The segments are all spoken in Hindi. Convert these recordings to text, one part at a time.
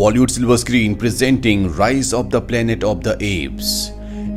Bollywood silver screen presenting rise of the planet of the apps.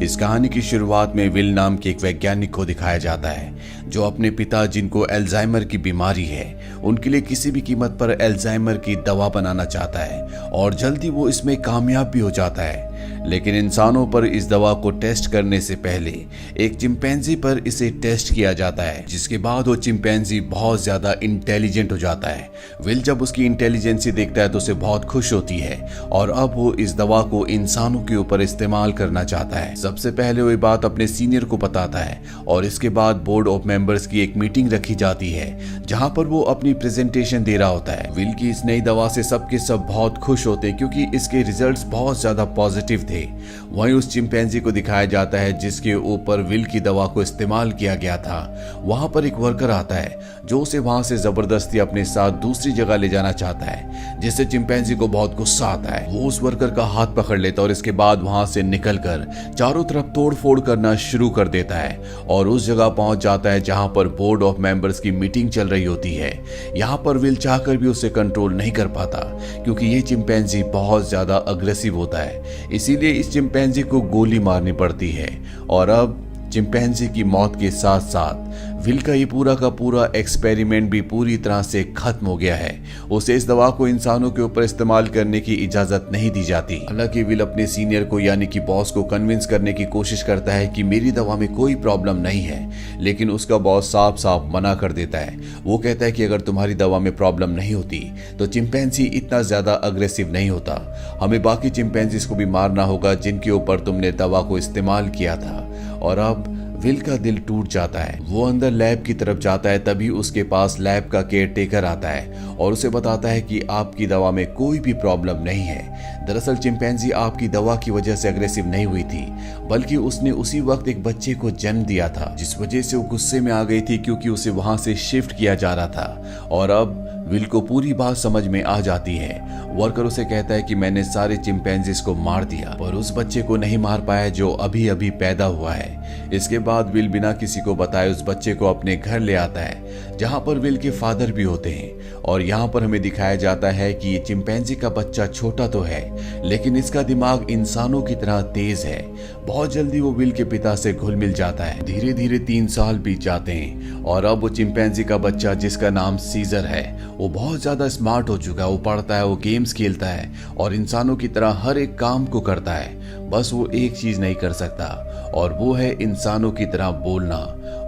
इस कहानी की शुरुआत में विल नाम के एक वैज्ञानिक को दिखाया जाता है जो अपने पिता जिनको अल्जाइमर की बीमारी है उनके लिए किसी भी कीमत पर अल्जाइमर की दवा बनाना चाहता है और जल्दी वो इसमें कामयाब भी हो जाता है। लेकिन इंसानों पर इस दवा को टेस्ट करने से पहले एक चिंपैंजी पर इसे टेस्ट किया जाता है, जिसके बाद वो चिंपैंजी बहुत ज्यादा इंटेलिजेंट हो जाता है। विल जब उसकी इंटेलिजेंसी देखता है तो उसे बहुत खुश होती है और अब वो इस दवा को इंसानों के ऊपर इस्तेमाल करना चाहता है। सबसे पहले वो ये बात अपने सीनियर को बताता है और इसके बाद बोर्ड ऑफ मेंबर्स की एक मीटिंग रखी जाती है जहां पर वो अपनी प्रेजेंटेशन दे रहा होता है। विल की इस नई दवा से सबके सब बहुत खुश होते हैं क्योंकि इसके रिजल्ट्स बहुत ज्यादा पॉजिटिव थे। वहीं उस चिंपैंजी को दिखाया जाता है जिसके ऊपर विल की दवा को इस्तेमाल किया गया था। वहां पर एक वर्कर आता है जो उसे वहां से जबरदस्ती अपने साथ दूसरी जगह ले जाना चाहता है, जिससे चिंपैंजी को बहुत गुस्सा आता है। वो उस वर्कर का हाथ पकड़ लेता है और इसके बाद वहां से निकलकर चारों तरफ तोड़फोड़ करना शुरू कर देता है और उस जगह पहुंच जाता है जहां पर बोर्ड ऑफ मेंबर्स की मीटिंग चल रही होती है। यहाँ पर विल चाहकर भी उसे कंट्रोल नहीं कर पाता क्योंकि ये चिंपैंजी बहुत ज्यादा अग्रेसिव होता है, इसीलिए इस चिंपैंजी को गोली मारनी पड़ती है। और अब चिंपैंजी की मौत के साथ साथ विल का ये पूरा का पूरा एक्सपेरिमेंट भी पूरी तरह से खत्म हो गया है। उसे इस दवा को इंसानों के ऊपर इस्तेमाल करने की इजाजत नहीं दी जाती। हालांकि विल अपने सीनियर को यानी कि बॉस को कन्विंस करने की कोशिश करता है कि मेरी दवा में कोई प्रॉब्लम नहीं है, लेकिन उसका बॉस साफ साफ मना कर देता है। वो कहता है कि अगर तुम्हारी दवा में प्रॉब्लम नहीं होती तो चिंपैंजी इतना ज्यादा अग्रेसिव नहीं होता। हमें बाकी चिंपैंजीज को भी मारना होगा जिनके ऊपर तुमने दवा को इस्तेमाल किया था। और अब विल का दिल टूट जाता है। वो अंदर लैब की तरफ जाता है, तभी उसके पास लैब का केयर टेकर आता है और उसे बताता है कि आपकी दवा में कोई भी प्रॉब्लम नहीं है। दरअसल चिंपैंजी आपकी दवा की वजह से अग्रेसिव नहीं हुई थी, बल्कि उसने उसी वक्त एक बच्चे को जन्म दिया था, जिस वजह से वो गुस्से में आ गई थी क्योंकि उसे वहां से शिफ्ट किया जा रहा था। और अब विल को पूरी बात समझ में आ जाती है। वर्कर उसे कहता है कि मैंने सारे चिंपैंजीज को मार दिया पर उस बच्चे को नहीं मार पाया जो अभी अभी पैदा हुआ है। इसके बाद विल बिना किसी को बताए उस बच्चे को अपने घर ले आता है जहां पर विल के फादर भी होते हैं। और यहाँ पर हमें दिखाया जाता है कि ये चिंपैंजी का बच्चा छोटा तो है लेकिन इसका दिमाग इंसानों की तरह तेज है। बहुत जल्दी वो विल के पिता से घुल मिल जाता है। धीरे धीरे 3 साल बीत जाते हैं और अब वो चिंपैंजी का बच्चा जिसका नाम सीजर है वो बहुत ज्यादा स्मार्ट हो चुका है। वो पढ़ता है, वो गेम्स खेलता है और इंसानों की तरह हर एक काम को करता है। बस वो एक चीज नहीं कर सकता और वो है इंसानों की तरह बोलना।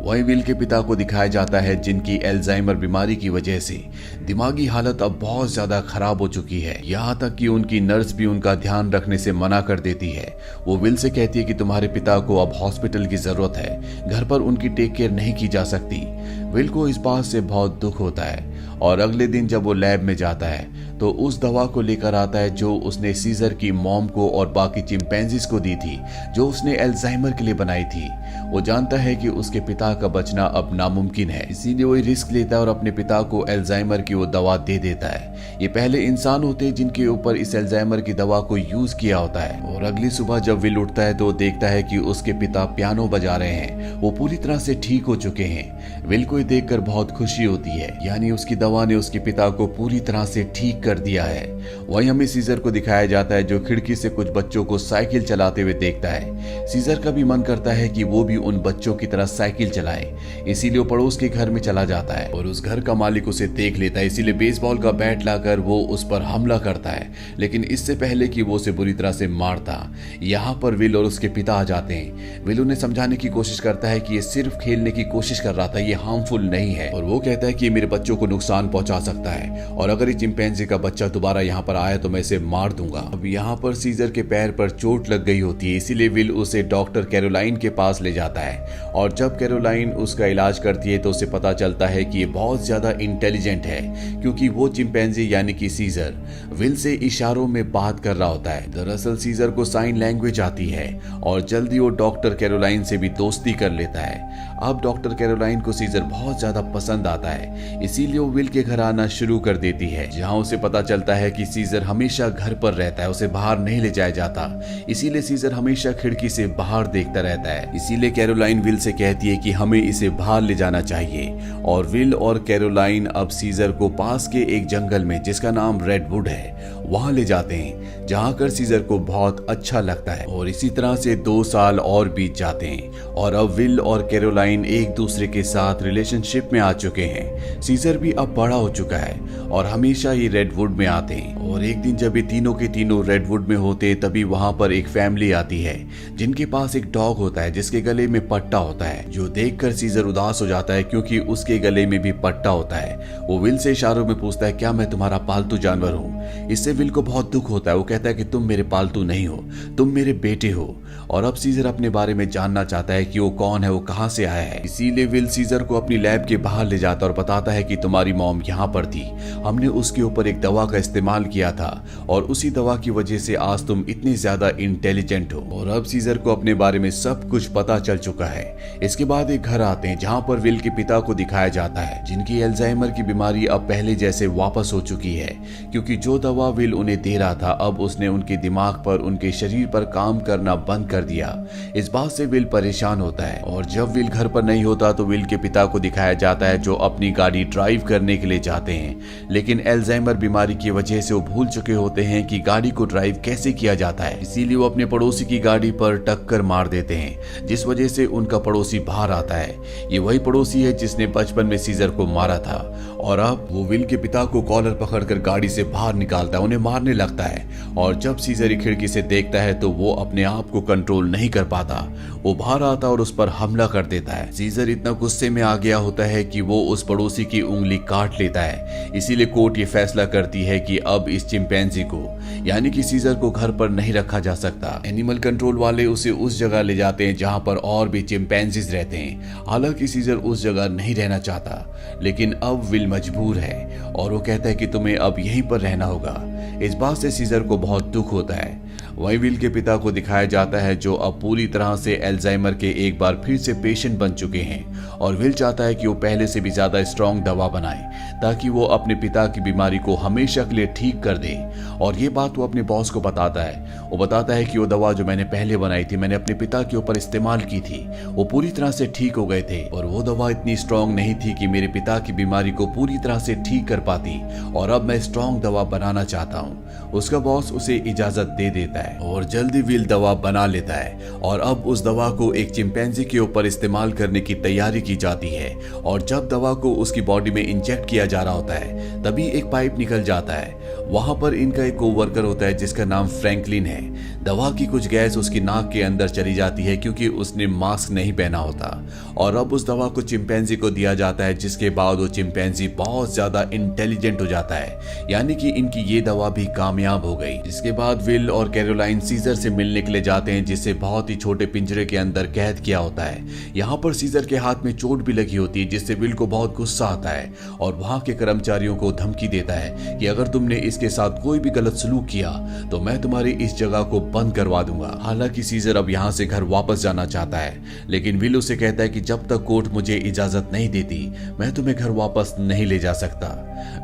वहीं विल के पिता को दिखाया जाता है जिनकी अल्जाइमर बीमारी की वजह से दिमागी हालत अब बहुत ज्यादा खराब हो चुकी है। यहाँ तक कि उनकी नर्स भी उनका ध्यान रखने से मना कर देती है। वो विल से कहती है कि तुम्हारे पिता को अब हॉस्पिटल की जरूरत है, घर पर उनकी टेक केयर नहीं की जा सकती। विल को इस बात से बहुत दुख होता है और अगले दिन जब वो लैब में जाता है तो उस दवा को लेकर आता है जो उसने सीजर की मॉम को और बाकी चिंपैंजीज को दी थी, जो उसने अल्जाइमर के लिए बनाई थी। वो जानता है कि उसके पिता का बचना अब नामुमकिन है, इसीलिए वो रिस्क लेता है और अपने पिता को अल्जाइमर की वो दवा दे देता है। ये पहले इंसान होते हैं जिनके ऊपर इस अल्जाइमर की दवा को यूज किया होता है। और अगली सुबह जब विल उठता है तो देखता है कि उसके पिता पियानो बजा रहे हैं, वो पूरी तरह से ठीक हो चुके हैं। विल को देखकर बहुत खुशी होती है, यानी उसकी दवा ने उसके पिता को पूरी तरह से ठीक कर दिया है। वहीं हमें सीजर को दिखाया जाता है जो खिड़की से कुछ बच्चों को साइकिल चलाते हुए देखता है। सीजर का भी मन करता है कि वो भी उन बच्चों की तरह साइकिल चलाए, इसीलिए वो पड़ोस के घर में चला जाता है और उस घर का मालिक उसे देख लेता है, इसीलिए बेसबॉल का बैट लाकर वो उस पर हमला करता है। लेकिन इससे पहले कि वो उसे बुरी तरह से मारता, यहाँ पर विल और उसके पिता आ जाते हैं। विल उन्हें समझाने की कोशिश करता है कि ये सिर्फ खेलने की कोशिश कर रहा था, ये हार्मफुल नहीं है। और वो कहता है कि मेरे बच्चों को नुकसान पहुंचा सकता है और अगर ये चिंपैंजी का बच्चा दोबारा यहाँ पर आया तो मैं इसे मार दूंगा। अब यहाँ पर सीजर के पैर पर चोट लग गई होती है, इसीलिए विल उसे डॉक्टर कैरोलाइन के पास ले जाता है। और जब कैरोलाइन उसका इलाज करती है तो उसे पता चलता है कि ये बहुत ज्यादा इंटेलिजेंट है क्योंकि वो चिंपैंजी यानी कि सीजर विल से इशारों में बात कर रहा होता है। दरअसल सीजर को साइन लैंग्वेज आती है और जल्दी वो डॉक्टर कैरोलाइन से भी दोस्ती कर लेता है। अब डॉक्टर कैरोलाइन को सीजर बहुत ज्यादा पसंद आता है, इसीलिए वो विल के घर आना शुरू कर देती है, जहां उसे पता चलता है कि सीजर हमेशा घर पर रहता है, उसे बाहर नहीं ले जाया जाता। इसीलिए सीजर हमेशा खिड़की से बाहर देखता रहता है। इसीलिए कैरोलाइन विल से कहती है कि हमें इसे बाहर ले जाना चाहिए और विल और कैरोलाइन अब सीजर को पास के एक जंगल में जिसका नाम रेडवुड है वहां ले जाते हैं, जहां कर सीजर को बहुत अच्छा लगता है। और इसी तरह से 2 साल और बीत जाते हैं और अब विल और कैरोलाइन एक दूसरे के साथ रिलेशनशिप में आ चुके हैं। सीजर भी अब बड़ा हो चुका है और हमेशा ये रेडवुड में आते हैं। और एक दिन जब ये तीनों के तीनों रेडवुड में होते तभी वहां पर एक फैमिली आती है जिनके पास एक डॉग होता है जिसके गले में पट्टा होता है, जो देखकर सीजर उदास हो जाता है क्योंकि उसके गले में भी पट्टा होता है। वो विल से इशारों में पूछता है, क्या मैं तुम्हारा पालतू जानवर हूँ? इससे विल को बहुत दुख होता है। वो कहता है कि तुम मेरे पालतू नहीं हो, तुम मेरे बेटे हो। और अब सीजर अपने बारे में जानना चाहता है कि वो कौन है, वो कहां से आया है। इसीलिए विल सीजर को अपनी लैब के बाहर ले जाता और बताता है कि तुम्हारी मॉम यहाँ पर थी, हमने उसके ऊपर एक दवा का इस्तेमाल किया था और उसी दवा की वजह से आज तुम इतने ज्यादा इंटेलिजेंट हो। और अब सीजर को अपने बारे में सब कुछ पता चल चुका है। इसके बाद एक घर आते हैं जहाँ पर विल के पिता को दिखाया जाता है जिनकी अल्जाइमर की बीमारी अब पहले जैसे वापस हो चुकी है, क्योंकि जो दवा विल उन्हें दे रहा था अब उसने उनके दिमाग पर, उनके शरीर पर काम करना बंद कर दिया। इस बात से विल परेशान होता है और जब विल घर पर नहीं होता तो विल के पिता को दिखाया जाता है जो अपनी गाड़ी ड्राइव करने के लिए जाते हैं, लेकिन अल्जाइमर बीमारी की वजह से वो भूल चुके होते हैं कि गाड़ी को ड्राइव कैसे किया जाता है। इसीलिए वो अपने पड़ोसी की गाड़ी पर टक्कर मार देते हैं जिस वजह से उनका पड़ोसी बाहर आता है। ये वही पड़ोसी है जिसने बचपन में सीजर को मारा था और अब वो विल के पिता को कॉलर पकड़कर गाड़ी से बाहर निकालता है, उन्हें मारने लगता है। और जब सीजर खिड़की से देखता है तो वो अपने आप को कंट्रोल नहीं कर पाता, वो बाहर आता और उस पर हमला कर देता है। सीजर इतना गुस्से में आ गया होता है कि वो उस पड़ोसी की उंगली काट लेता है। इसीलिए कोर्ट ये फैसला करती है कि अब इस चिंपैंजी को, यानी कि सीजर को घर पर नहीं रखा जा सकता। एनिमल कंट्रोल वाले उसे उस जगह ले जाते हैं जहां पर और भी चिंपैंजीज रहते हैं। हालांकि सीजर उस जगह नहीं रहना चाहता, लेकिन अब विल मजबूर है और वो कहता है कि तुम्हें अब यहीं पर रहना होगा। इस बात से सीजर को बहुत दुख होता है। वहीं विल के पिता को दिखाया जाता है जो अब पूरी तरह से अल्जाइमर के एक बार फिर से पेशेंट बन चुके हैं और विल चाहता है कि वो पहले से भी ज्यादा स्ट्रॉन्ग दवा बनाए ताकि वो अपने पिता की बीमारी को हमेशा के लिए ठीक कर दे। और ये बात वो अपने बॉस को बताता है। वो बताता है कि वो दवा जो मैंने पहले बनाई थी, मैंने अपने पिता के ऊपर इस्तेमाल की थी, वो पूरी तरह से ठीक हो गए थे और वो दवा इतनी स्ट्रॉन्ग नहीं थी कि मेरे पिता की बीमारी को पूरी तरह से ठीक कर पाती और अब मैं स्ट्रॉन्ग दवा बनाना चाहता हूँ। उसका बॉस उसे इजाजत दे देता है और जल्दी विल दवा बना लेता है और अब उस दवा को एक चिंपैंजी के ऊपर इस्तेमाल करने की तैयारी की जाती है। और जब दवा को उसकी बॉडी में इंजेक्ट किया जा रहा होता है तभी एक पाइप निकल जाता है। वहां पर इनका एक कोवर्कर होता है जिसका नाम फ्रैंकलिन है। दवा की कुछ गैस उसकी नाक के अंदर चली जाती है क्योंकि उसने मास्क नहीं पहना होता और अब उस दवा को चिंपैंजी को दिया जाता है, जिसके बाद वो चिंपैंजी बहुत ज्यादा इंटेलिजेंट हो जाता है, यानी कि इनकी ये दवा भी कामयाब हो गई। जिसके बाद विल और कैरोलाइन सीजर से मिलने के लिए जाते हैं जिसे बहुत ही छोटे पिंजरे के अंदर कैद किया होता है। यहाँ पर सीजर के हाथ में चोट भी लगी होती है जिससे विल को बहुत गुस्सा आता है और वहां के कर्मचारियों को धमकी देता है कि अगर तुमने इसके साथ कोई भी गलत सलूक किया तो मैं तुम्हारी इस जगह को बंद करवा दूंगा। हालांकि सीजर अब यहाँ से घर वापस जाना चाहता है, लेकिन विल उसे कहता है कि जब तक कोर्ट मुझे इजाजत नहीं देती मैं तुम्हें घर वापस नहीं ले जा सकता।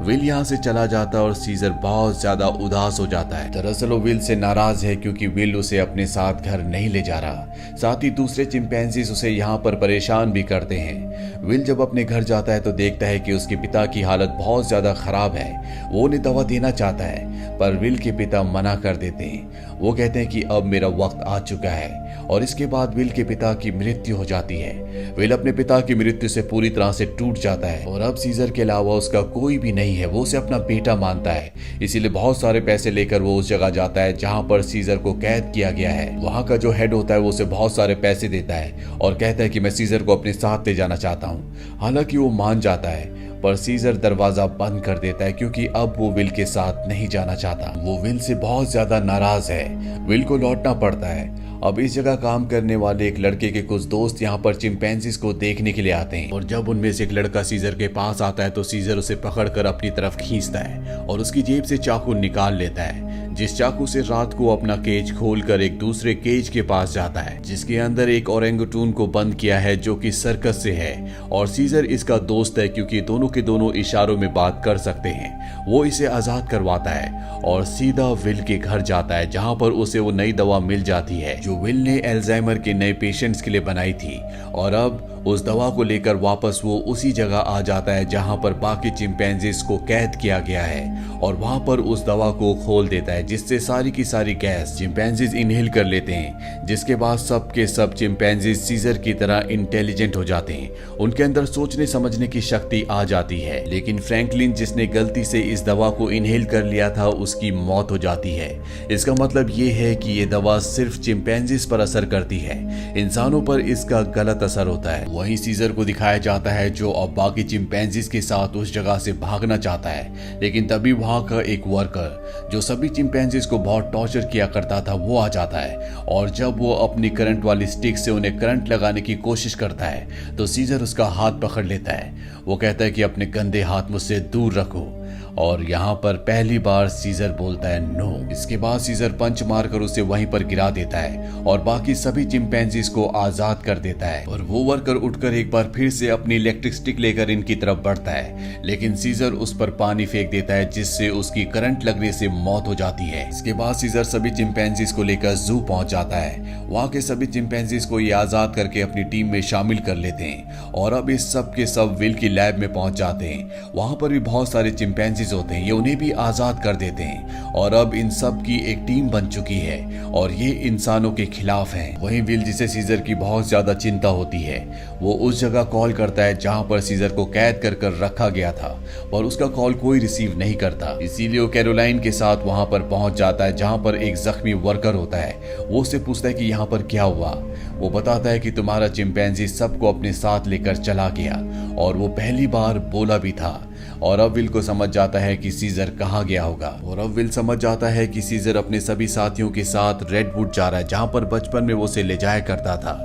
विल यहाँ से चला जाता है और सीजर बहुत ज्यादा उदास हो जाता है। दरअसल वो विल से नाराज है क्योंकि विल उसे अपने साथ घर नहीं ले जा रहा। साथ ही दूसरे चिंपैंजीज उसे यहाँ पर परेशान भी करते हैं। विल जब अपने घर जाता है तो देखता है कि उसके पिता की हालत बहुत ज्यादा खराब है। वो उन्हें दवा देना चाहता है पर विल के पिता मना कर देते हैं। वो कहते हैं कि अब मेरा वक्त आ चुका है और इसके बाद विल के पिता की मृत्यु हो जाती है। विल अपने पिता की मृत्यु से पूरी तरह से टूट जाता है और अब सीजर के अलावा उसका कोई भी नहीं है। वो उसे अपना बेटा मानता है, इसीलिए बहुत सारे पैसे लेकर वो उस जगह जाता है जहां पर सीजर को कैद किया गया है। वहां का जो हेड होता है वो उसे बहुत सारे पैसे देता है और कहता है कि मैं सीजर को अपने साथ ले जाना चाहता हूँ। हालांकि वो मान जाता है पर सीजर दरवाजा बंद कर देता है क्योंकि अब वो विल के साथ नहीं जाना चाहता। वो विल से बहुत ज्यादा नाराज है। विल को लौटना पड़ता है। अब इस जगह काम करने वाले एक लड़के के कुछ दोस्त यहाँ पर चिंपैंजीज को देखने के लिए आते हैं और जब उनमें से एक लड़का सीजर के पास आता है तो सीजर उसे पकड़कर अपनी तरफ खींचता है और उसकी जेब से चाकू निकाल लेता है, जिस चाकू से रात को अपना केज खोलकर एक दूसरे केज के पास जाता है जिसके अंदर एक ओरेंगुटून को बंद किया है जो कि सर्कस से है और सीजर इसका दोस्त है क्योंकि दोनों के दोनों इशारों में बात कर सकते हैं। वो इसे आजाद करवाता है और सीधा विल के घर जाता है जहां पर उसे वो नई दवा मिल जाती है जो विल ने अल्जाइमर के नए पेशेंट्स के लिए बनाई थी और अब उस दवा को लेकर वापस वो उसी जगह आ जाता है जहां पर बाकी चिंपैंजीज को कैद किया गया है और वहां पर उस दवा को खोल देता है जिससे सारी की सारी गैस चिंपैंजीज इनहेल कर लेते हैं, जिसके बाद सब के सब चिंपैंजीज सीजर की तरह इंटेलिजेंट हो जाते हैं। उनके अंदर सोचने समझने की शक्ति आ जाती है। लेकिन फ्रैंकलिन जिसने गलती से इस दवा को इनहेल कर लिया था उसकी मौत हो जाती है। इसका मतलब ये है कि ये दवा सिर्फ चिंपैंजीज पर असर करती है, इंसानों पर इसका गलत असर होता है। वहीं सीजर को दिखाया जाता है जो अब बाकी चिंपैंजीज के साथ उस जगह से भागना चाहता है, लेकिन तभी वहां का एक वर्कर जो सभी चिंपैंजीज को बहुत टॉर्चर किया करता था वो आ जाता है और जब वो अपनी करंट वाली स्टिक से उन्हें करंट लगाने की कोशिश करता है तो सीजर उसका हाथ पकड़ लेता है। वो कहता है कि अपने गंदे हाथ मुझसे दूर रखो और यहाँ पर पहली बार सीजर बोलता है नो। इसके बाद सीजर पंच मारकर उसे वहीं पर गिरा देता है और बाकी सभी चिंपैंजीज को आजाद कर देता है और वो वर्कर उठकर एक बार फिर से अपनी इलेक्ट्रिक स्टिक लेकर इनकी तरफ बढ़ता है, लेकिन सीजर उस पर पानी फेंक देता है जिससे उसकी करंट लगने से मौत हो जाती है। इसके बाद सीजर सभी चिंपैंजीज को लेकर जू पहुंच जाता है। वहां के सभी चिंपैंजीज को ये आजाद करके अपनी टीम में शामिल कर लेते हैं और अब इस सब के सब विल की लैब में पहुंच जाते हैं। वहां पर भी बहुत सारे चिंपैंजीज होते हैं, ये उन्हें भी आजाद कर देते हैं और अब इन सब की एक टीम बन चुकी है और ये इंसानों के खिलाफ हैं। वहीं विल जिसे सीजर की बहुत ज्यादा चिंता होती है वो उस जगह कॉल करता है जहां पर सीजर को कैद कर रखा गया था और उसका कॉल कोई रिसीव नहीं करता। इसीलिए वो कैरोलाइन के साथ वहां पर पहुंच जाता है जहां पर एक जख्मी वर्कर होता है। वो उससे पूछता है कि यहाँ पर क्या हुआ। वो बताता है कि तुम्हारा चिंपैंजी सबको अपने साथ लेकर चला गया और वो पहली बार बोला भी था। और अब विल को समझ जाता है कि सीजर कहाँ गया होगा और अब विल समझ जाता है कि सीजर अपने सभी साथियों के साथ रेडवुड जा रहा है जहां पर बचपन में वो उसे ले जाया करता था।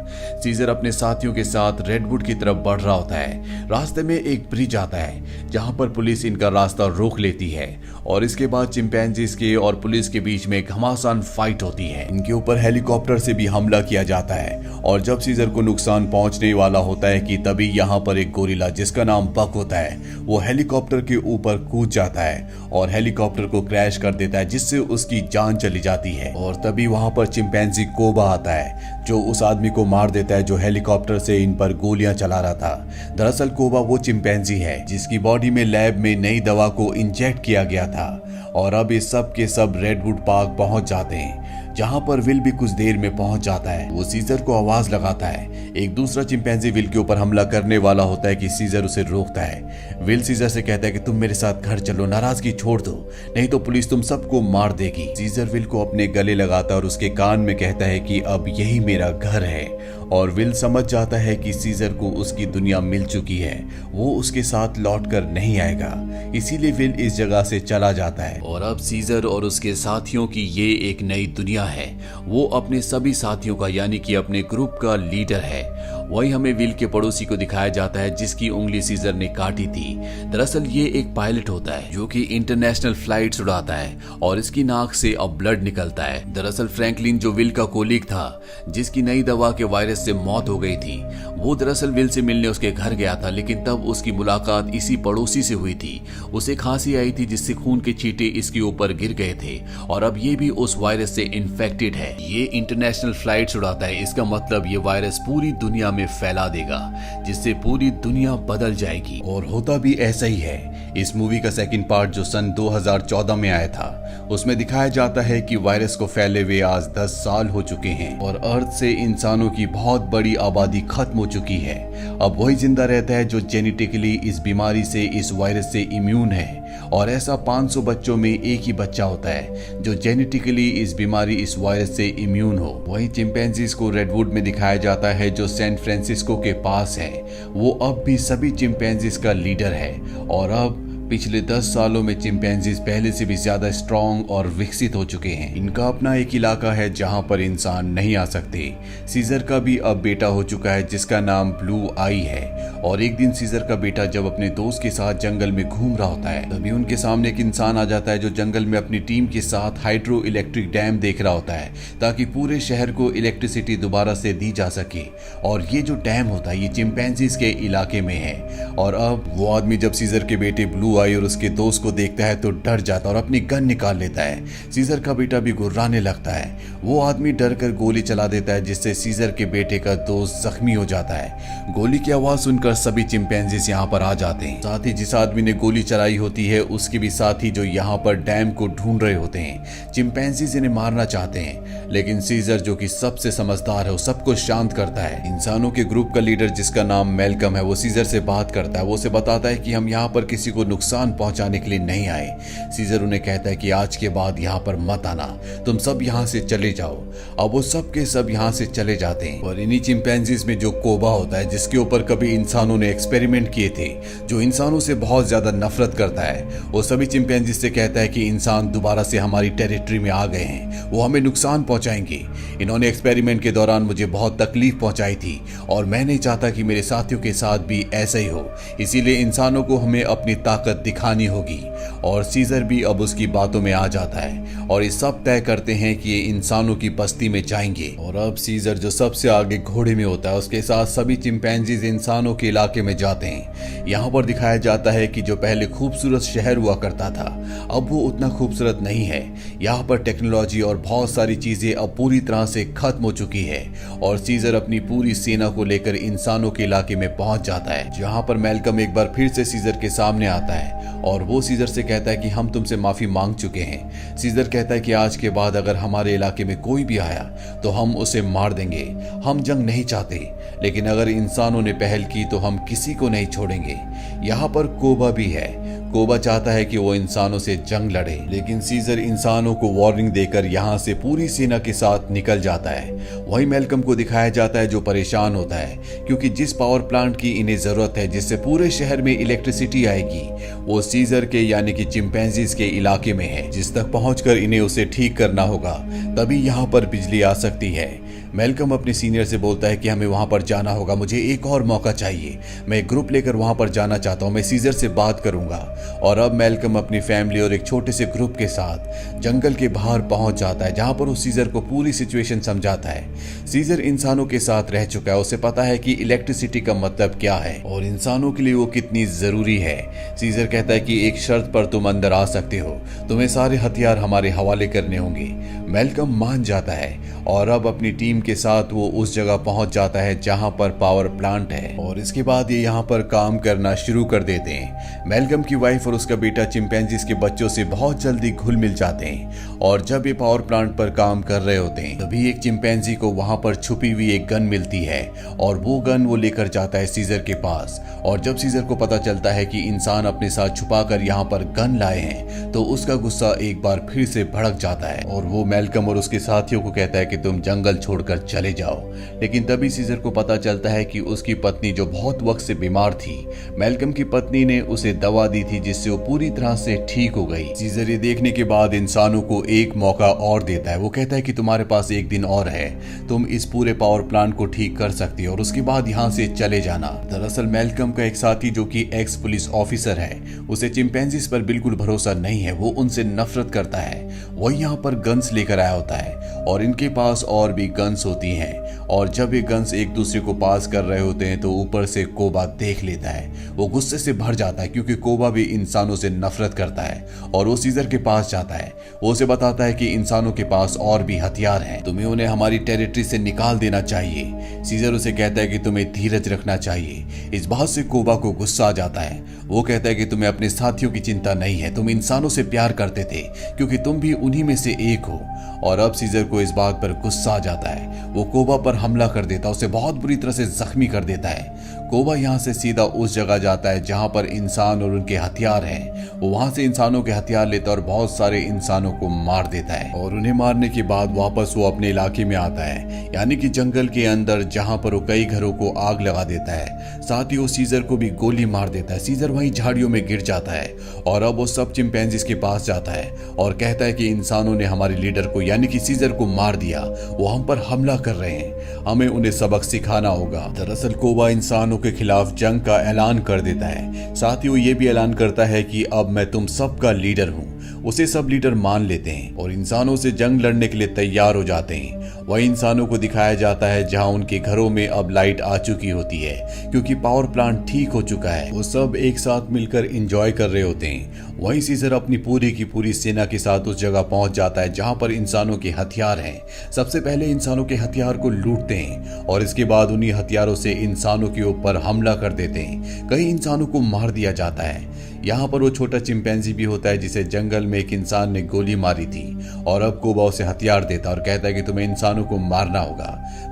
सीजर अपने साथियों के साथ रेडवुड की तरफ बढ़ रहा होता है। रास्ते में एक ब्रिज आता है जहां पर पुलिस इनका रास्ता रोक लेती है और इसके बाद चिंपैंजीज के और पुलिस के बीच में घमासान फाइट होती है। इनके ऊपर हेलीकॉप्टर से भी हमला किया जाता है और जब सीजर को नुकसान पहुंचने वाला होता है कि तभी यहाँ पर एक गोरिल्ला जिसका नाम बक होता है वो हेलीकॉप्टर के ऊपर कूद जाता है और हेलीकॉप्टर को क्रैश कर देता है जिससे उसकी जान चली जाती है। और तभी वहां पर चिंपैंजी कोबा आता है जो उस आदमी को मार देता है जो हेलीकॉप्टर से इन पर गोलियां चला रहा था। दरअसल कोबा वो चिंपैंजी है जिसकी बॉडी में लैब में नई दवा को इंजेक्ट किया गया था। और अब ये सब के सब रेडवुड पार्क पहुंच जाते हैं जहां पर विल भी कुछ देर में पहुंच जाता है। वो सीजर को आवाज लगाता है। एक दूसरा चिंपैंजी विल के ऊपर हमला करने वाला होता है कि सीजर उसे रोकता है। विल सीजर से कहता है कि तुम मेरे साथ घर चलो, नाराजगी छोड़ दो, नहीं तो पुलिस तुम सबको मार देगी। सीजर विल को अपने गले लगाता है और उसके कान में कहता है कि अब यही मेरा घर है। और विल समझ जाता है कि सीजर को उसकी दुनिया मिल चुकी है, वो उसके साथ लौटकर नहीं आएगा। इसीलिए विल इस जगह से चला जाता है और अब सीजर और उसके साथियों की ये एक नई दुनिया है। वो अपने सभी साथियों का यानी कि अपने ग्रुप का लीडर है। वही हमें विल के पड़ोसी को दिखाया जाता है जिसकी उंगली सीजर ने काटी थी। दरअसल ये एक पायलट होता है जो कि इंटरनेशनल फ्लाइट्स उड़ाता है और इसकी नाक से अब ब्लड निकलता है। दरअसल फ्रैंकलिन जो विल का कोलीग था जिसकी नई दवा के वायरस से मौत हो गई थी, वो दरअसल विल से मिलने उसके घर गया था, लेकिन तब उसकी मुलाकात इसी पड़ोसी से हुई थी। उसे खांसी आई थी जिससे खून के छींटे इसके ऊपर गिर गए थे और अब ये भी उस वायरस से इन्फेक्टेड है। ये इंटरनेशनल फ्लाइट्स उड़ाता है, इसका मतलब ये वायरस पूरी दुनिया में फैला देगा जिससे पूरी दुनिया बदल जाएगी। और होता भी ऐसा ही है। इस मूवी का सेकंड पार्ट जो सन 2014 में आया था उसमें दिखाया जाता है कि वायरस को फैले हुए आज 10 साल हो चुके हैं और अर्थ से इंसानों की बहुत बड़ी आबादी खत्म हो चुकी है। अब वही जिंदा रहता है जो जेनेटिकली इस बीमारी से, इस वायरस से इम्यून है। और ऐसा 500 बच्चों में एक ही बच्चा होता है जो जेनेटिकली इस बीमारी, इस वायरस से इम्यून हो। वहीं चिंपैंजीज को रेडवुड में दिखाया जाता है जो सैन फ्रांसिस्को के पास है। वो अब भी सभी चिंपैंजीज का लीडर है और अब पिछले 10 सालों में चिंपैंजीज पहले से भी ज्यादा स्ट्रॉन्ग और विकसित हो चुके हैं। इनका अपना एक इलाका है जहां पर इंसान नहीं आ सकते। सीजर का भी अब बेटा हो चुका है जिसका नाम ब्लू आई है। और एक दिन सीजर का बेटा जब अपने दोस्त के साथ जंगल में घूम रहा होता है तभी उनके सामने एक इंसान आ जाता है जो जंगल में अपनी टीम के साथ हाइड्रो इलेक्ट्रिक डैम देख रहा होता है ताकि पूरे शहर को इलेक्ट्रिसिटी दोबारा से दी जा सके। और ये जो डैम होता है ये चिंपैंजीज के इलाके में है। और अब वो आदमी जब सीजर के बेटे ब्लू आई और उसके दोस्त को देखता है तो डर जाता है और अपनी गन निकाल लेता है। सीजर का बेटा भी गुर्राने लगता है। वो आदमी डर कर गोली चला देता है जिससे सीजर के बेटे का दोस्त जख्मी हो जाता है। गोली की आवाज सुनकर सभी चिंपैंजीज यहाँ पर आ जाते हैं। साथ ही जिस आदमी ने गोली चलाई होती है उसके भी साथी जो यहाँ पर डैम को ढूंढ रहे होते हैं। चिंपैंजीज इन्हें मारना चाहते हैं लेकिन सीजर जो कि सबसे समझदार है वो सबको शांत करता है। इंसानों के ग्रुप का लीडर जिसका नाम मैल्कम है वो सीजर से बात करता है। वो उसे बताता है कि हम यहाँ पर किसी को नुकसान पहुंचाने के लिए नहीं आए। सीजर उन्हें कहता है कि आज के बाद यहाँ पर मत आना, तुम सब यहाँ से चले जाओ। अब वो सब के सब यहाँ से चले जाते हैं और इन्हीं चिंपैंजीज में जो कोबा होता है जिसके ऊपर कभी इंसानों ने एक्सपेरिमेंट किए थे, जो इंसानों से बहुत ज्यादा नफरत करता है, वो सभी चिंपैंजीज से कहता है कि इंसान दोबारा से हमारी टेरिटरी में आ गए हैं, वो हमें नुकसान पहुंचाएंगे। इन्होंने एक्सपेरिमेंट के दौरान मुझे बहुत तकलीफ पहुंचाई थी और मैं नहीं चाहता कि मेरे साथियों के साथ भी ऐसा ही हो, इसीलिए इंसानों को हमें अपनी ताकत दिखानी होगी। और सीजर भी अब उसकी बातों में आ जाता है और ये सब तय करते हैं कि ये इंसानों की बस्ती में जाएंगे। और अब सीजर जो सबसे आगे घोड़े में होता है उसके साथ सभी चिंपैंजीज इंसानों के इलाके में जाते हैं। यहाँ पर दिखाया जाता है कि जो पहले खूबसूरत शहर हुआ करता था अब वो उतना खूबसूरत नहीं है। यहाँ पर टेक्नोलॉजी और बहुत सारी चीजें अब पूरी तरह से खत्म हो चुकी है और सीजर अपनी पूरी सेना को लेकर इंसानों के इलाके में पहुंच जाता है, जहाँ पर मैल्कम एक बार फिर से सीजर के सामने आता है और वो सीजर से कहता है कि हम तुमसे माफी मांग चुके हैं। सीजर कहता है कि आज के बाद अगर हमारे इलाके में कोई भी आया तो हम उसे मार देंगे। हम जंग नहीं चाहते, लेकिन अगर इंसानों ने पहल की तो हम किसी को नहीं छोड़ेंगे। यहाँ पर कोबा भी है। कोबा चाहता है कि वो इंसानों से जंग लड़े, लेकिन सीजर इंसानों को वार्निंग देकर यहाँ से पूरी सेना के साथ निकल जाता है। वही मैल्कम को दिखाया जाता है जो परेशान होता है क्योंकि जिस पावर प्लांट की इन्हें जरूरत है जिससे पूरे शहर में इलेक्ट्रिसिटी आएगी वो सीजर के यानी कि चिंपैंजीज के इलाके में है, जिस तक पहुंचकर इन्हें उसे ठीक करना होगा, तभी यहाँ पर बिजली आ सकती है। मैल्कम अपने सीनियर से बोलता है कि हमें वहां पर जाना होगा, मुझे एक और मौका चाहिए, मैं एक ग्रुप लेकर वहां पर जाना चाहता हूं, मैं सीजर से बात करूंगा। और अब मैल्कम अपनी फैमिली और एक छोटे से ग्रुप के साथ जंगल के बाहर पहुंच जाता है जहां पर वो सीजर को पूरी सिचुएशन समझाता है। सीजर इंसानों के साथ रह चुका है, उसे पता है कि इलेक्ट्रिसिटी का मतलब क्या है और इंसानों के लिए वो कितनी जरूरी है। सीजर कहता है कि एक शर्त पर तुम अंदर आ सकते हो, तुम्हें सारे हथियार हमारे हवाले करने होंगे। मैल्कम मान जाता है और अब अपनी टीम के साथ वो उस जगह पहुंच जाता है जहां पर पावर प्लांट है और इसके बाद ये यहाँ पर काम करना शुरू कर देते हैं। मैल्कम की वाइफ और उसका बेटा चिंपैंजीज के बच्चों से बहुत जल्दी घुल मिल जाते हैं और जब ये पावर प्लांट पर काम कर रहे होते हैं तभी एक चिंपैंजी को वहां पर छुपी हुई एक गन मिलती है और वो गन वो लेकर जाता है सीजर के पास। और जब सीजर को पता चलता है कि इंसान अपने साथ छुपाकर यहाँ पर गन लाए हैं तो उसका गुस्सा एक बार फिर से भड़क जाता है और वो मैल्कम और उसके साथियों को कहता है कि तुम जंगल छोड़कर चले जाओ। लेकिन तभी सीजर को पता चलता है कि उसकी पत्नी जो बहुत वक्त से बीमार थी, मैल्कम की पत्नी ने उसे दवा दी थी जिससे वो पूरी तरह से ठीक हो गई। सीजर ये देखने के बाद इंसानों को एक मौका और देता है। वो कहता है कि तुम्हारे पास एक दिन और है, तुम इस पूरे पावर प्लांट को ठीक कर सकती हो और उसके बाद यहाँ से चले जाना। दरअसल मैल्कम का एक साथी जो कि एक्स पुलिस ऑफिसर है, उसे चिंपैंजीज पर बिल्कुल भरोसा नहीं है, वो उनसे नफरत करता है। वही यहाँ पर गन्स लेकर आया होता है और इनके पास और भी गन्स होती हैं और जब ये गन्स एक दूसरे को पास कर रहे होते हैं तो ऊपर से कोबा देख लेता है। वो गुस्से से भर जाता है क्योंकि कोबा भी इंसानों से नफरत करता है और वो सीजर के पास जाता है। वो उसे बताता है कि इंसानों के पास और भी हथियार हैं, तुम्हें उन्हें हमारी टेरिटरी से निकाल देना चाहिए। सीजर उसे कहता है कि तुम्हें धीरज रखना चाहिए। इस बात से कोबा को गुस्सा आ जाता है। वो कहता है कि तुम्हें अपने साथियों की चिंता नहीं है, तुम इंसानों से प्यार करते थे क्योंकि तुम भी उन्हीं में से एक हो। और अब सीजर को इस बात पर गुस्सा आ जाता है। वो कोबा पर हमला कर देता है, उसे बहुत बुरी तरह से जख्मी कर देता है। कोबा यहाँ से सीधा उस जगह जाता है जहां पर इंसान और उनके हथियार हैं। वो वहां से इंसानों के हथियार लेता है और बहुत सारे इंसानों को मार देता है और उन्हें मारने के बाद वापस वो अपने इलाके में आता है, यानी कि जंगल के अंदर, जहां पर वो कई घरों को आग लगा देता है। साथ ही वो सीजर को भी गोली मार देता है। सीजर वहीं झाड़ियों में गिर जाता है और अब वो सब चिंपैंजीज के पास जाता है और कहता है कि इंसानों ने हमारे लीडर को यानी कि सीजर को मार दिया, वो हम पर हमला कर रहे हैं, हमें उन्हें सबक सिखाना होगा। दरअसल कोबा इंसानों के खिलाफ जंग का ऐलान कर देता है। साथ ही वो ये भी ऐलान करता है कि अब मैं तुम सबका लीडर हूँ। उसे सब लीडर मान लेते हैं और इंसानों से जंग लड़ने के लिए तैयार हो जाते हैं। वही इंसानों को दिखाया जाता है जहां उनके घरों में अब लाइट आ चुकी होती है क्योंकि पावर प्लांट ठीक हो चुका है। वो सब एक साथ मिलकर एंजॉय कर रहे होते हैं। वहीं सीजर अपनी पूरी की पूरी सेना के साथ उस जगह पहुंच जाता है जहां पर इंसानों के हथियार हैं। सबसे पहले इंसानों के हथियार को लूटते हैं और इसके बाद उन्हीं हथियारों से इंसानों के ऊपर हमला कर देते हैं। कई इंसानों को मार दिया जाता है। यहाँ पर वो छोटा चिंपैंजी भी होता है जिसे जंगल में एक इंसान ने गोली मारी थी और अब कोबा उसे हथियार देता और कहता है कि तुम्हें इंसानों को मारना होगा,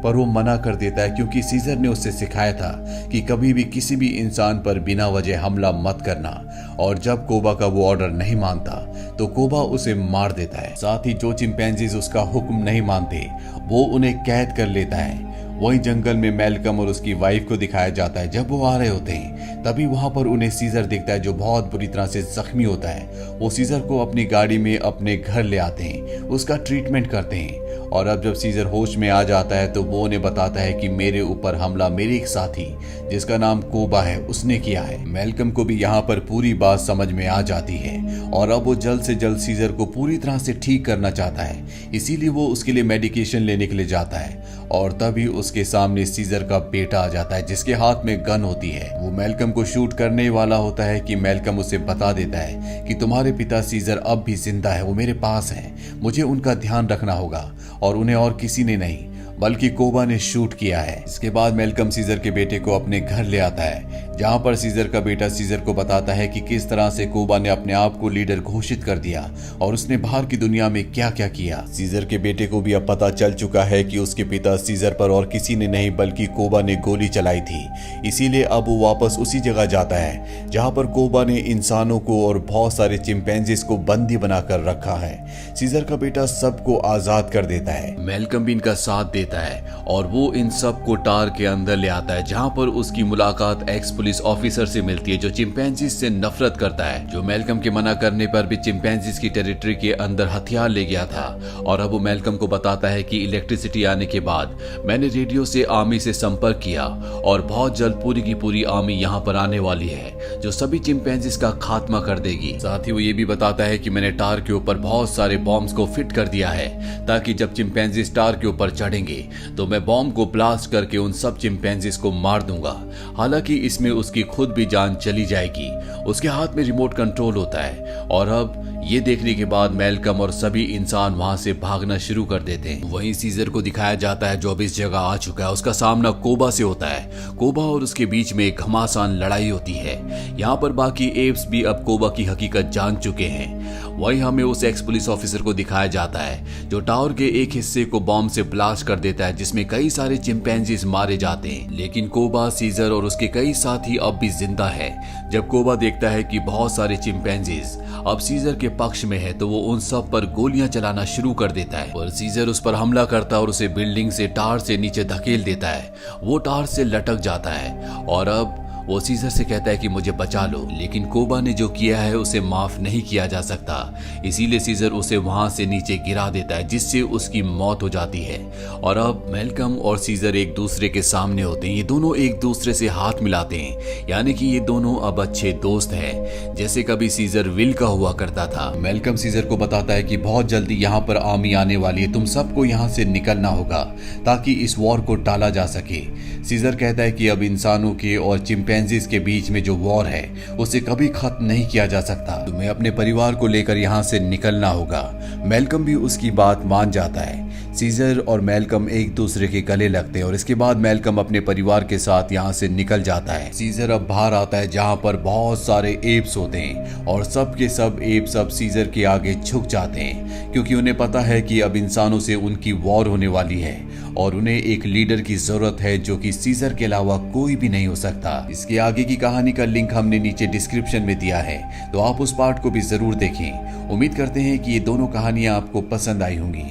पर वो मना कर देता है क्योंकि सीजर ने उससे सिखाया था कि कभी भी किसी भी इंसान पर बिना वजह हमला मत करना, और जब कोबा का वो ऑर्डर नहीं मानता तो कोबा उसे मार देता है। साथ ही जो चिंपैंजीज उसका हुक्म नहीं मानते वो उन्हें कैद कर लेता है। वहीं जंगल में मैल्कम और उसकी वाइफ को दिखाया जाता है। जब वो आ रहे होते हैं तभी वहां पर उन्हें सीजर दिखता है जो बहुत बुरी तरह से जख्मी होता है। वो सीजर को अपनी गाड़ी में अपने घर ले आते हैं, उसका ट्रीटमेंट करते हैं और अब जब सीजर होश में आ जाता है तो वो उन्हें बताता है कि मेरे ऊपर हमला मेरे एक साथी जिसका नाम कोबा है उसने किया है। मैल्कम को भी यहाँ पर पूरी बात समझ में आ जाती है और अब वो जल्द से जल्द सीजर को पूरी तरह से ठीक करना चाहता है, इसीलिए वो उसके लिए मेडिकेशन लेने के लिए जाता है और तभी उसके सामने सीजर का बेटा आ जाता है जिसके हाथ में गन होती है। वो मैल्कम को शूट करने वाला होता है कि मैल्कम उसे बता देता है कि तुम्हारे पिता सीजर अब भी जिंदा है, वो मेरे पास है, मुझे उनका ध्यान रखना होगा और उन्हें और किसी ने नहीं बल्कि कोबा ने शूट किया है। इसके बाद मैल्कम सीजर के बेटे को अपने घर ले आता है जहां पर सीजर का बेटा सीजर को बताता है कि किस तरह से कोबा ने अपने आप को लीडर घोषित कर दिया और उसने बाहर की दुनिया में क्या क्या किया। सीजर के बेटे को भी अब पता चल चुका है कि उसके पिता सीजर पर और किसी ने नहीं बल्कि कोबा ने गोली चलाई थी, इसीलिए अब वो वापस उसी जगह जाता है जहां पर कोबा ने इंसानों को और बहुत सारे चिंपैंजीज को बंदी बनाकर रखा है। सीजर का बेटा सबको आजाद कर देता है। मैल्कम भी इनका साथ देता है और वो इन सब को टार के अंदर ले आता है जहां पर उसकी मुलाकात एक्स पुलिस ऑफिसर से मिलती है जो चिंपैंजीज से नफरत करता है, जो मैल्कम के मना करने पर भी चिंपैंजीज की टेरिटरी के अंदर हथियार ले गया था। और अब वो मैल्कम को बताता है कि इलेक्ट्रिसिटी आने के बाद मैंने रेडियो से आर्मी से संपर्क किया और बहुत जल्द पूरी की पूरी आर्मी यहाँ पर आने वाली है जो सभी चिंपैंजीज का खात्मा कर देगी। साथ ही वो ये भी बताता है कि मैंने टार के ऊपर बहुत सारे बॉम्ब्स को फिट कर दिया है ताकि जब चिंपैंजीज टार के ऊपर चढ़ेंगे तो मैं बॉम्ब को ब्लास्ट करके उन सब चिंपैंजीज को मार दूंगा। हालांकि इसमें उसकी खुद भी जान चली जाएगी। उसके हाथ में रिमोट कंट्रोल होता है और अब ये देखने के बाद मैल्कम और सभी इंसान वहां से भागना शुरू कर देते हैं। वहीं सीजर को दिखाया जाता है जो अब इस जगह आ चुका है। उसका सामना कोबा से होता है। कोबा और उसके बीच में एक घमासान लड़ाई होती है। यहाँ पर बाकी एप्स भी अब कोबा की हकीकत जान चुके हैं। वहीं हमें उस एक्स पुलिस ऑफिसर को दिखाया जाता है जो टावर के एक हिस्से को बॉम्ब से ब्लास्ट कर देता है जिसमें कई सारे चिंपैंजीज मारे जाते हैं, लेकिन कोबा, सीजर और उसके कई साथी अब भी जिंदा है। जब कोबा देखता है कि बहुत सारे चिंपैंजीज अब सीजर के पक्ष में है तो वो उन सब पर गोलियां चलाना शुरू कर देता है और सीजर उस पर हमला करता है और उसे बिल्डिंग से टार से नीचे धकेल देता है। वो टार से लटक जाता है और अब वो सीजर से कहता है कि मुझे बचा लो, लेकिन कोबा ने जो किया है उसे माफ नहीं किया जा सकता, इसीलिए सीजर उसे वहां से नीचे गिरा देता है जिससे उसकी मौत हो जाती है। और अब मैल्कम और सीजर एक दूसरे के सामने होते हैं। ये दोनों एक दूसरे से हाथ मिलाते हैं, यानी कि ये दोनों अब अच्छे दोस्त हैं जैसे कभी सीजर विल का हुआ करता था। मैल्कम सीजर को बताता है कि बहुत जल्दी यहाँ पर आर्मी आने वाली है, तुम सबको यहाँ से निकलना होगा ताकि इस वॉर को टाला जा सके। सीजर कहता है कि अब इंसानों के और चिंपैंजीज के बीच में जो वॉर है उसे कभी खत्म नहीं किया जा सकता, तुम्हें अपने परिवार को लेकर यहाँ से निकलना होगा। मैल्कम भी उसकी बात मान जाता है। सीजर और मैल्कम एक दूसरे के गले लगते हैं और इसके बाद मैल्कम अपने परिवार के साथ यहाँ से निकल जाता है। सीजर अब बाहर आता है जहाँ पर बहुत सारे एप्स होते हैं और सब के सब एप्स अब सीजर के आगे झुक जाते हैं क्योंकि उन्हें पता है कि अब इंसानों से उनकी वॉर होने वाली है और उन्हें एक लीडर की जरूरत है जो कि सीजर के अलावा कोई भी नहीं हो सकता। इसके आगे की कहानी का लिंक हमने नीचे डिस्क्रिप्शन में दिया है, तो आप उस पार्ट को भी जरूर देखें। उम्मीद करते हैं कि ये दोनों कहानियां आपको पसंद आई होंगी।